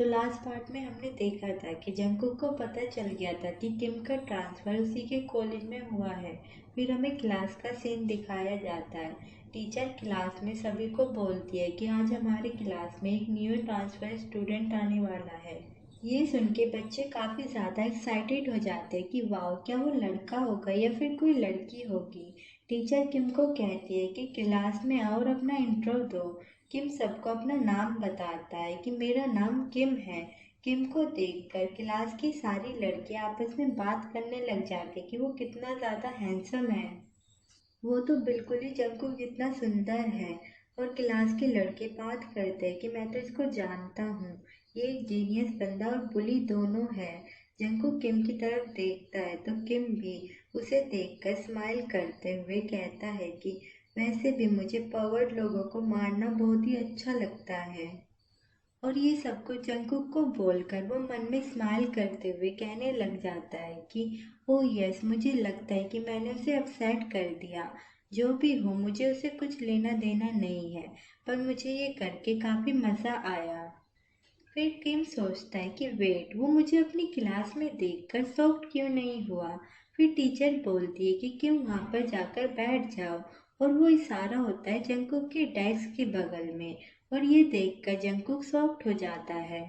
तो last part में हमने देखा था कि जंगकुक को पता चल गया था कि किम का ट्रांसफ़र उसी के कॉलेज में हुआ है। फिर हमें क्लास का सीन दिखाया जाता है। टीचर क्लास में सभी को बोलती है कि आज हमारे क्लास में एक न्यू ट्रांसफ़र स्टूडेंट आने वाला है। ये सुन के बच्चे काफ़ी ज़्यादा एक्साइटेड हो जाते हैं कि वाह, क्या वो लड़का होगा या फिर कोई लड़की होगी। टीचर किम को कहती है कि क्लास में आओ और अपना इंट्रो दो। किम सबको अपना नाम बताता है कि मेरा नाम किम है। किम को देखकर क्लास की सारी लड़कियां आपस में बात करने लग जाती कि वो कितना ज़्यादा हैंडसम है। वो तो बिल्कुल ही जंगकुक जितना सुंदर है। और क्लास के लड़के बात करते हैं कि मैं तो इसको जानता हूँ, ये एक जीनियस बंदा और बुली दोनों है। जंगकुक किम की तरफ देखता है तो किम भी उसे देखकर स्माइल करते हुए कहता है कि वैसे भी मुझे पावर्ड लोगों को मारना बहुत ही अच्छा लगता है। और ये सब कुछ जंगकुक को बोलकर वो मन में स्माइल करते हुए कहने लग जाता है कि ओह यस, मुझे लगता है कि मैंने उसे अपसेट कर दिया। जो भी हो, मुझे उसे कुछ लेना देना नहीं है, पर मुझे ये करके काफ़ी मज़ा आया। फिर किम सोचता है कि वेट, वो मुझे अपनी क्लास में देखकर शॉक्ड क्यों नहीं हुआ। फिर टीचर बोलती है कि किम वहाँ पर जाकर बैठ जाओ, और वो इशारा होता है जंगकुक के डेस्क के बगल में। और ये देखकर जंगकुक शॉक्ड हो जाता है,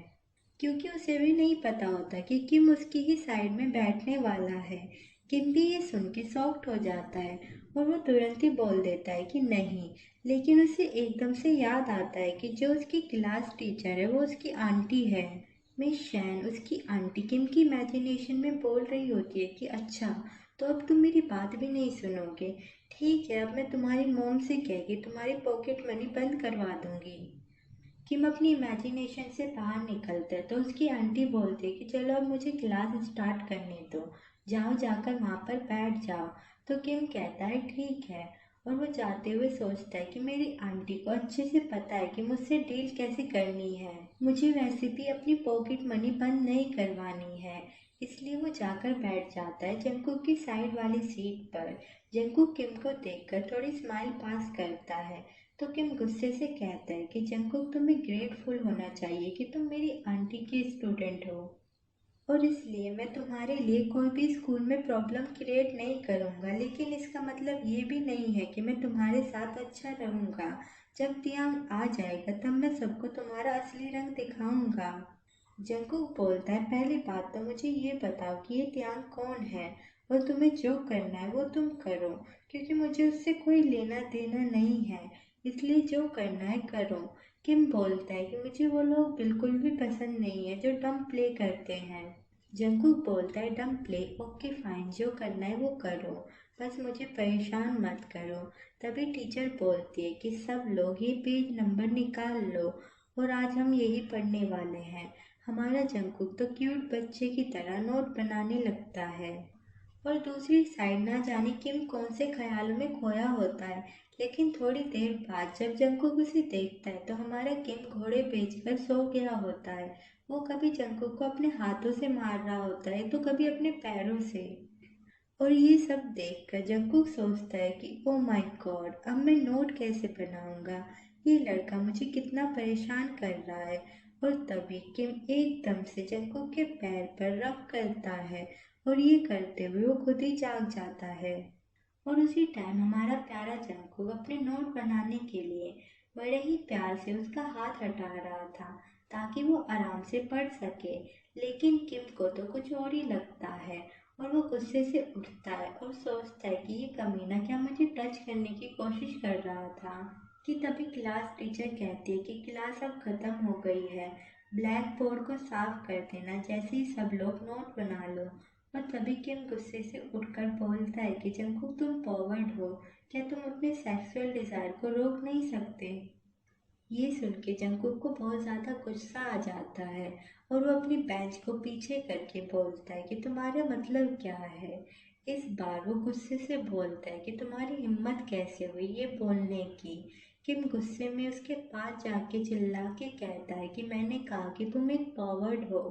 क्योंकि उसे भी नहीं पता होता कि किम उसकी ही साइड में बैठने वाला है। किम भी ये सुन के शॉक्ड हो जाता है और वो तुरंत ही बोल देता है कि नहीं। लेकिन उसे एकदम से याद आता है कि जो उसकी क्लास टीचर है वो उसकी आंटी है। मिस शैन उसकी आंटी किम की इमेजिनेशन में बोल रही होती है कि अच्छा, तो अब तुम मेरी बात भी नहीं सुनोगे। ठीक है, अब मैं तुम्हारी मॉम से कह के तुम्हारी पॉकेट मनी बंद करवा दूंगी। किम अपनी इमेजिनेशन से बाहर निकलता है तो उसकी आंटी बोलती है कि चलो अब मुझे क्लास स्टार्ट करने दो, जाओ जाकर वहाँ पर बैठ जाओ। तो किम कहता है ठीक है, और वो जाते हुए सोचता है कि मेरी आंटी को अच्छे से पता है कि मुझसे डील कैसे करनी है। मुझे वैसे भी अपनी पॉकेट मनी बंद नहीं करवानी है। इसलिए वो जाकर बैठ जाता है जंगकुक की साइड वाली सीट पर। जंगकुक किम को देखकर थोड़ी स्माइल पास करता है तो किम गुस्से से कहता है कि जंगकुक, तुम्हें ग्रेटफुल होना चाहिए कि तुम मेरी आंटी के स्टूडेंट हो, और इसलिए मैं तुम्हारे लिए कोई भी स्कूल में प्रॉब्लम क्रिएट नहीं करूँगा। लेकिन इसका मतलब ये भी नहीं है कि मैं तुम्हारे साथ अच्छा रहूँगा। जब तियांग आ जाएगा तब मैं सबको तुम्हारा असली रंग दिखाऊंगा। जंगकुक बोलता है पहली बात तो मुझे ये बताओ कि ये तियांग कौन है, और तुम्हें जो करना है वो तुम करो, क्योंकि मुझे उससे कोई लेना देना नहीं है। इसलिए जो करना है करो। किम बोलता है कि मुझे वो लोग बिल्कुल भी पसंद नहीं है जो डम प्ले करते हैं। जंगकुक बोलता है डम प्ले, ओके फाइन, जो करना है वो करो, बस मुझे परेशान मत करो। तभी टीचर बोलती है कि सब लोग ये पेज नंबर निकाल लो, और आज हम यही पढ़ने वाले हैं। हमारा जंगकुक तो क्यूट बच्चे की तरह नोट बनाने लगता है। और दूसरी साइड ना जाने किम कौन से ख्यालों में खोया होता है। लेकिन थोड़ी देर बाद जब जंगकुक उसे देखता है तो हमारा किम घोड़े बेचकर सो गया होता है। वो कभी जंगकुक को अपने हाथों से मार रहा होता है तो कभी अपने पैरों से। और ये सब देखकर जंगकुक सोचता है कि ओ माय गॉड, अब मैं नोट कैसे बनाऊंगा, ये लड़का मुझे कितना परेशान कर रहा है। और तभी किम एकदम से जंगकुक के पैर पर रब करता है, और ये करते हुए वो खुद ही जाग जाता है। और उसी टाइम हमारा प्यारा जंगकुक अपने नोट बनाने के लिए बड़े ही प्यार से उसका हाथ हटा रहा था ताकि वो आराम से पढ़ सके। लेकिन किम को तो कुछ और ही लगता है, और वो गुस्से से उठता है और सोचता है कि ये कमीना क्या मुझे टच करने की कोशिश कर रहा था। कि तभी क्लास टीचर कहती है कि क्लास अब खत्म हो गई है, ब्लैक बोर्ड को साफ कर देना, जैसे ही सब लोग नोट बना लो। और तभी किम गुस्से से उठकर बोलता है कि जंगकुक, तुम फॉरवर्ड हो, क्या तुम अपने सेक्सुअल डिजायर को रोक नहीं सकते। ये सुन के जंगकुक को बहुत ज़्यादा गुस्सा आ जाता है, और वो अपनी बेंच को पीछे करके बोलता है कि तुम्हारा मतलब क्या है। इस बार वो गुस्से से बोलता है कि तुम्हारी हिम्मत कैसे हुई ये बोलने की। किम गुस्से में उसके पास जाके चिल्ला के कहता है कि मैंने कहा कि तुम एक कॉवर्ड हो।